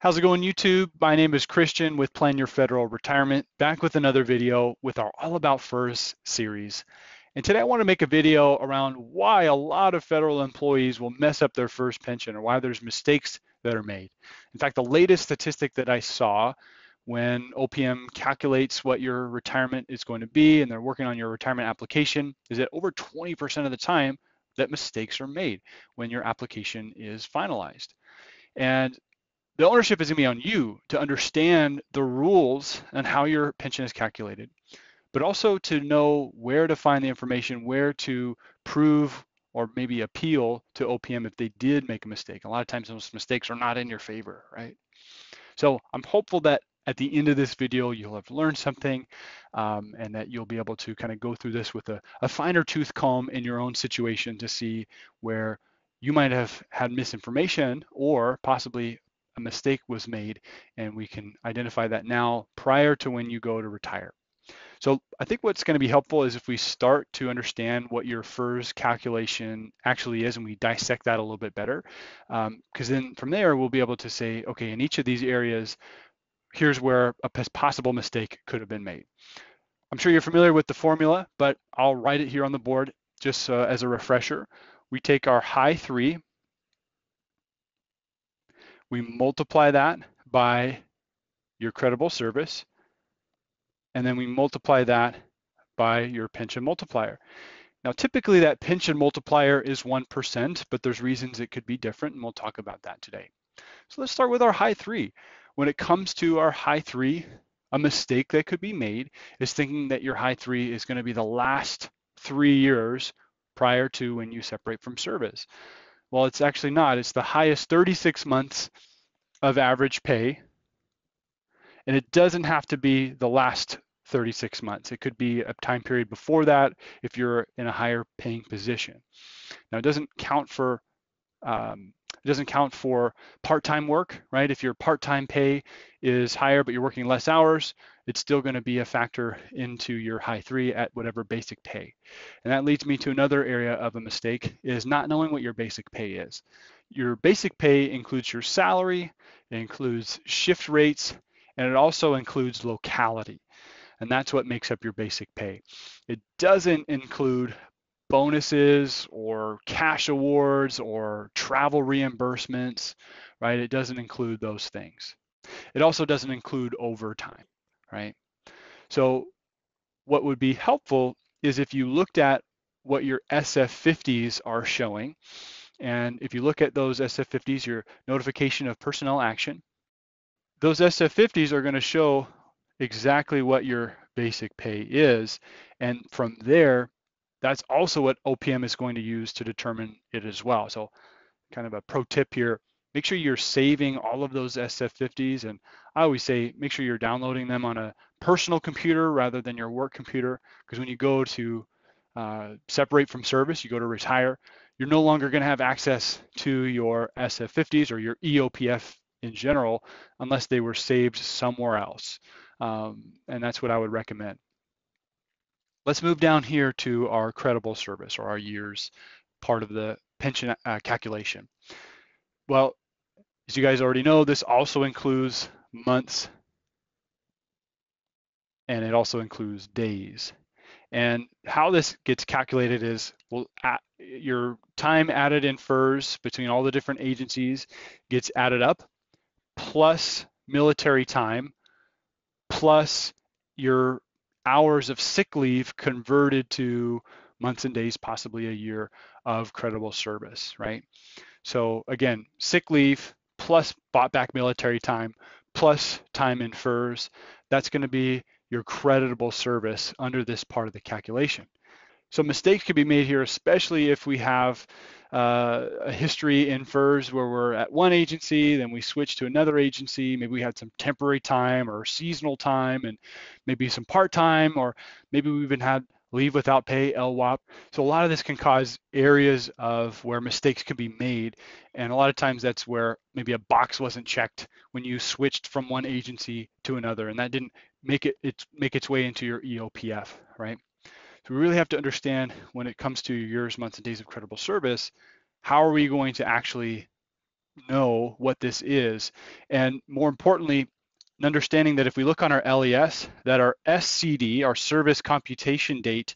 How's it going, YouTube? My name is Christian with Plan Your Federal Retirement, back with another video with our All About FERS series. And today I want to make a video around why a lot of federal employees will mess up their first pension or why there's mistakes that are made. In fact, the latest statistic that I saw when OPM calculates what your retirement is going to be and they're working on your retirement application is that over 20% of the time that mistakes are made when your application is finalized. And the ownership is going to be on you to understand the rules and how your pension is calculated, but also to know where to find the information, where to prove or maybe appeal to OPM if they did make a mistake. A lot of times those mistakes are not in your favor, right? So I'm hopeful that at the end of this video, you'll have learned something and that you'll be able to kind of go through this with a finer tooth comb in your own situation to see where you might have had misinformation or possibly a mistake was made, and we can identify that now prior to when you go to retire. So I think what's going to be helpful is if we start to understand what your FERS calculation actually is and we dissect that a little bit better, because then from there we'll be able to say, okay, in each of these areas, here's where a possible mistake could have been made. I'm sure you're familiar with the formula, but I'll write it here on the board just as a refresher. We take our high 3, we multiply that by your credible service, and then we multiply that by your pension multiplier. Now, typically that pension multiplier is 1%, but there's reasons it could be different, and we'll talk about that today. So let's start with our high 3. When it comes to our high 3, a mistake that could be made is thinking that your high 3 is going to be the last 3 years prior to when you separate from service. Well, it's actually not. It's the highest 36 months of average pay, and it doesn't have to be the last 36 months. It could be a time period before that if you're in a higher paying position. Now, it doesn't count for part-time work, right? If your part-time pay is higher but you're working less hours, it's still going to be a factor into your high 3 at whatever basic pay. And that leads me to another area of a mistake, is not knowing what your basic pay is. Your basic pay includes your salary, it includes shift rates, and it also includes locality. And that's what makes up your basic pay. It doesn't include bonuses or cash awards or travel reimbursements, right? It doesn't include those things. It also doesn't include overtime, right? So what would be helpful is if you looked at what your SF50s are showing, and if you look at those SF50s, your notification of personnel action, those SF50s are going to show exactly what your basic pay is, and from there, that's also what OPM is going to use to determine it as well. So kind of a pro tip here, make sure you're saving all of those SF50s, and I always say make sure you're downloading them on a personal computer rather than your work computer, because when you go to separate from service, you go to retire, you're no longer going to have access to your SF50s or your EOPF in general unless they were saved somewhere else. And that's what I would recommend. Let's move down here to our credible service, or our years part of the pension calculation. Well, as you guys already know, this also includes months and it also includes days. And how this gets calculated is, well, your time added in FERS between all the different agencies gets added up, plus military time, plus your hours of sick leave converted to months and days, possibly a year of credible service, right? So again, sick leave plus bought back military time plus time in FERS, that's going to be your creditable service under this part of the calculation. So mistakes can be made here, especially if we have a history in FERS where we're at one agency, then we switch to another agency, maybe we had some temporary time or seasonal time and maybe some part-time, or maybe we even had leave without pay, LWOP. So a lot of this can cause areas of where mistakes can be made, and a lot of times that's where maybe a box wasn't checked when you switched from one agency to another, and that didn't make its way into your EOPF, right? So we really have to understand when it comes to years, months, and days of credible service, how are we going to actually know what this is. And more importantly, understanding that if we look on our LES, that our SCD, our service computation date,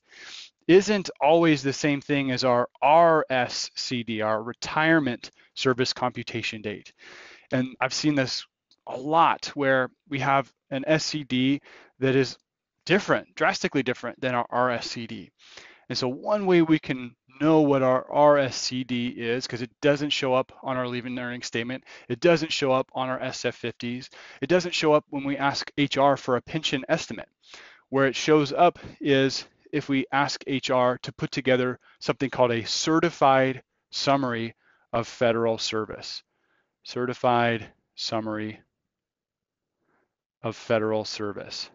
isn't always the same thing as our RSCD, our retirement service computation date. And I've seen this a lot where we have an SCD that is different, drastically different than our RSCD. And so one way we can know what our RSCD is, because it doesn't show up on our leaving earnings statement, it doesn't show up on our SF50s, it doesn't show up when we ask HR for a pension estimate. Where it shows up is if we ask HR to put together something called a certified summary of federal service. Certified summary of federal service.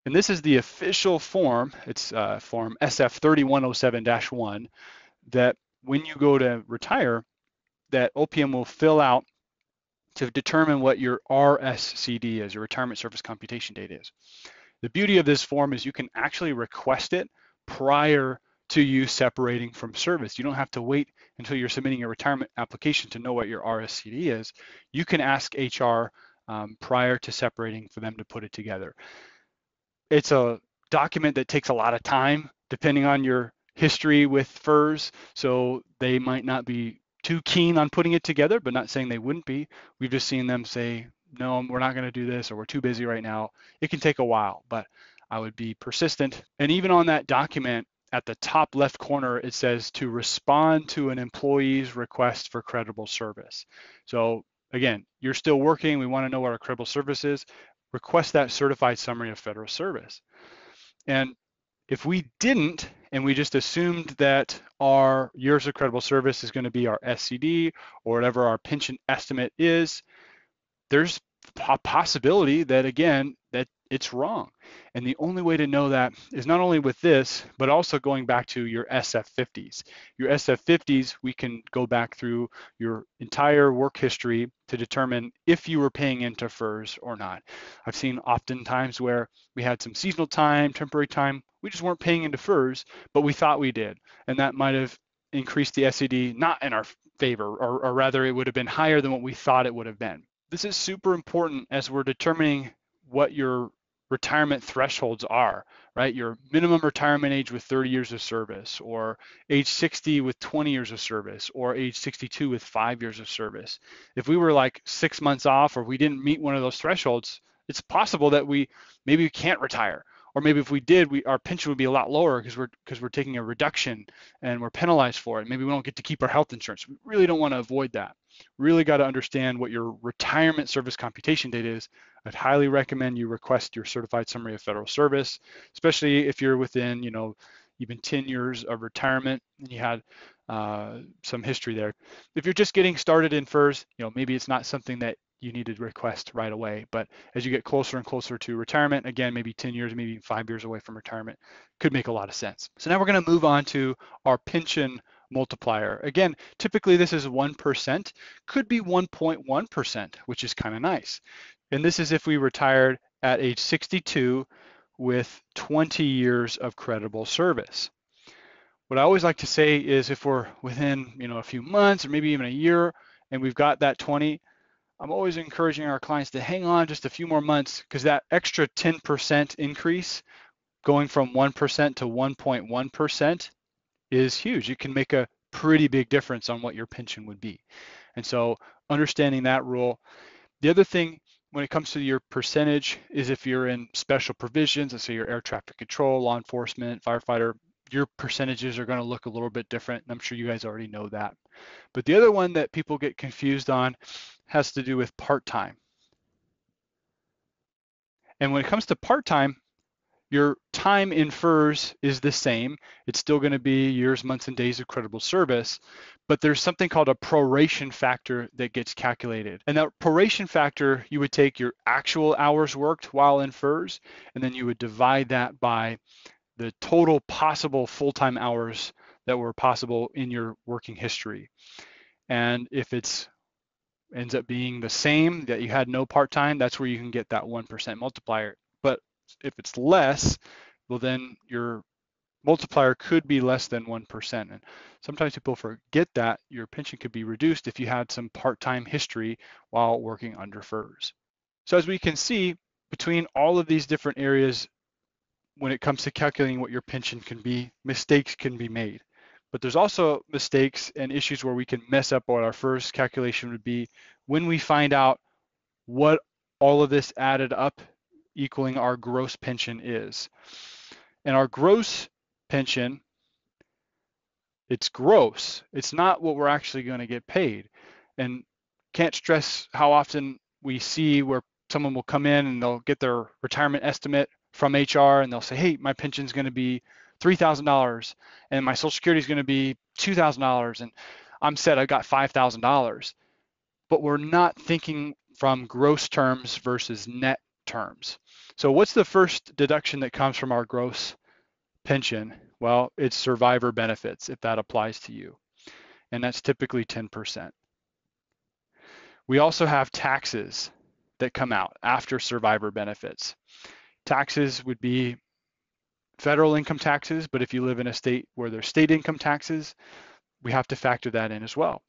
And this is the official form. It's form SF3107-1 that when you go to retire, that OPM will fill out to determine what your RSCD is, your retirement service computation date is. The beauty of this form is you can actually request it prior to you separating from service. You don't have to wait until you're submitting your retirement application to know what your RSCD is. You can ask HR prior to separating for them to put it together. It's a document that takes a lot of time depending on your history with FERS, so they might not be too keen on putting it together, but not saying they wouldn't be. We've just seen them say, no, we're not going to do this, or we're too busy right now. It can take a while, but I would be persistent. And even on that document, at the top left corner, it says to respond to an employee's request for credible service. So again, you're still working. We want to know what our credible service is. Request that certified summary of federal service. And if we didn't, and we just assumed that our years of credible service is going to be our SCD or whatever our pension estimate is, there's a possibility that, again, that it's wrong. And the only way to know that is not only with this, but also going back to your SF50s. Your SF50s, we can go back through your entire work history to determine if you were paying into FERS or not. I've seen oftentimes where we had some seasonal time, temporary time, we just weren't paying into FERS, but we thought we did. And that might have increased the SCD not in our favor, or rather it would have been higher than what we thought it would have been. This is super important as we're determining what your retirement thresholds are, right? Your minimum retirement age with 30 years of service, or age 60 with 20 years of service, or age 62 with 5 years of service. If we were like 6 months off, or we didn't meet one of those thresholds, it's possible that maybe we can't retire. Or maybe if we did, our pension would be a lot lower because we're taking a reduction and we're penalized for it. Maybe we don't get to keep our health insurance. We really don't want to avoid that. Really got to understand what your retirement service computation date is. I'd highly recommend you request your certified summary of federal service, especially if you're within, even 10 years of retirement and you had some history there. If you're just getting started in FERS, maybe it's not something that you need to request right away. But as you get closer and closer to retirement, again, maybe 10 years, maybe 5 years away from retirement, could make a lot of sense. So now we're going to move on to our pension multiplier. Again, typically this is 1%, could be 1.1%, which is kind of nice. And this is if we retired at age 62 with 20 years of credible service. What I always like to say is if we're within, a few months or maybe even a year and we've got that 20, I'm always encouraging our clients to hang on just a few more months, because that extra 10% increase going from 1% to 1.1% is huge. It can make a pretty big difference on what your pension would be. And so understanding that rule. The other thing when it comes to your percentage is if you're in special provisions, let's say you're air traffic control, law enforcement, firefighter, your percentages are going to look a little bit different. And I'm sure you guys already know that. But the other one that people get confused on has to do with part-time. And when it comes to part-time, your time in FERS is the same. It's still going to be years, months, and days of credible service, but there's something called a proration factor that gets calculated. And that proration factor, you would take your actual hours worked while in FERS, and then you would divide that by the total possible full-time hours that were possible in your working history. And if it's ends up being the same, that you had no part-time, that's where you can get that 1% multiplier. But if it's less, well, then your multiplier could be less than 1%. And sometimes people forget that your pension could be reduced if you had some part-time history while working under FERS. So as we can see, between all of these different areas, when it comes to calculating what your pension can be, mistakes can be made. But there's also mistakes and issues where we can mess up what our first calculation would be when we find out what all of this added up equaling our gross pension is. And our gross pension, it's gross. It's not what we're actually going to get paid. And can't stress how often we see where someone will come in and they'll get their retirement estimate from HR and they'll say, hey, my pension's going to be $3,000 and my Social Security is going to be $2,000 and I'm set, I've got $5,000. But we're not thinking from gross terms versus net terms. So what's the first deduction that comes from our gross pension? Well, it's survivor benefits, if that applies to you. And that's typically 10%. We also have taxes that come out after survivor benefits. Taxes would be federal income taxes, but if you live in a state where there's state income taxes, we have to factor that in as well.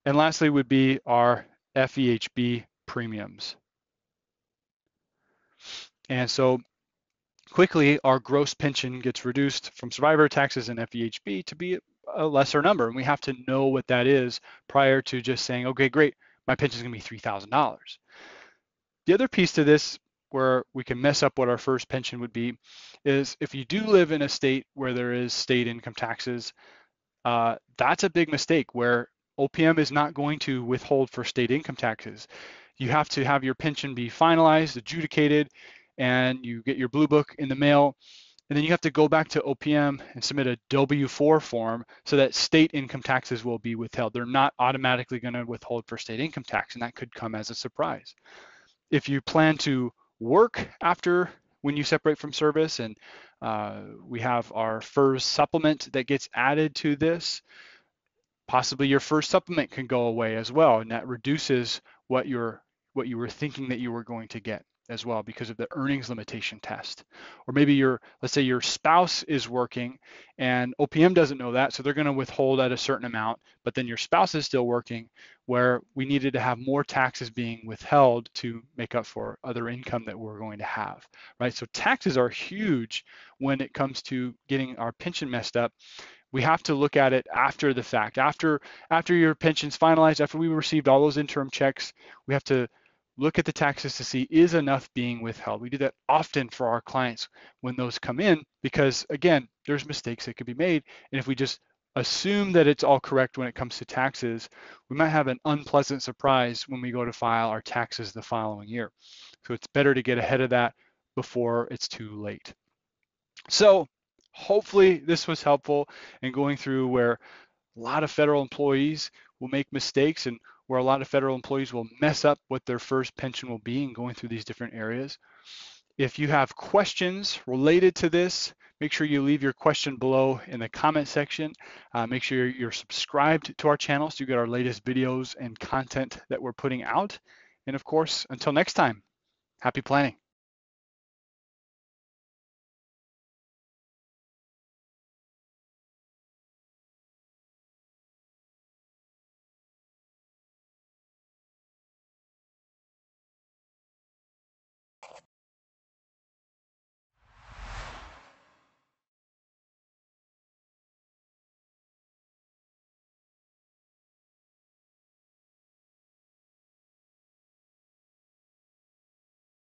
And lastly would be our FEHB premiums. And so quickly, our gross pension gets reduced from survivor taxes and FEHB to be a lesser number. And we have to know what that is prior to just saying, okay, great, my pension is going to be $3,000. The other piece to this where we can mess up what our first pension would be is if you do live in a state where there is state income taxes, that's a big mistake where OPM is not going to withhold for state income taxes. You have to have your pension be finalized, adjudicated, and you get your blue book in the mail, and then you have to go back to OPM and submit a W-4 form so that state income taxes will be withheld. They're not automatically going to withhold for state income tax, and that could come as a surprise. If you plan to work after when you separate from service, and we have our FERS supplement that gets added to this, possibly your first supplement can go away as well, and that reduces what you were thinking that you were going to get as well because of the earnings limitation test. Or maybe let's say your spouse is working and OPM doesn't know that, so they're going to withhold at a certain amount, but then your spouse is still working, where we needed to have more taxes being withheld to make up for other income that we're going to have, right? So taxes are huge when it comes to getting our pension messed up. We have to look at it after the fact, after your pension's finalized, after we received all those interim checks. We have to look at the taxes to see is enough being withheld. We do that often for our clients when those come in because, again, there's mistakes that could be made. And if we just assume that it's all correct when it comes to taxes, we might have an unpleasant surprise when we go to file our taxes the following year. So it's better to get ahead of that before it's too late. So hopefully this was helpful in going through where a lot of federal employees will make mistakes and where a lot of federal employees will mess up what their first pension will be and going through these different areas. If you have questions related to this, make sure you leave your question below in the comment section. Make sure you're subscribed to our channel so you get our latest videos and content that we're putting out. And of course, until next time, happy planning.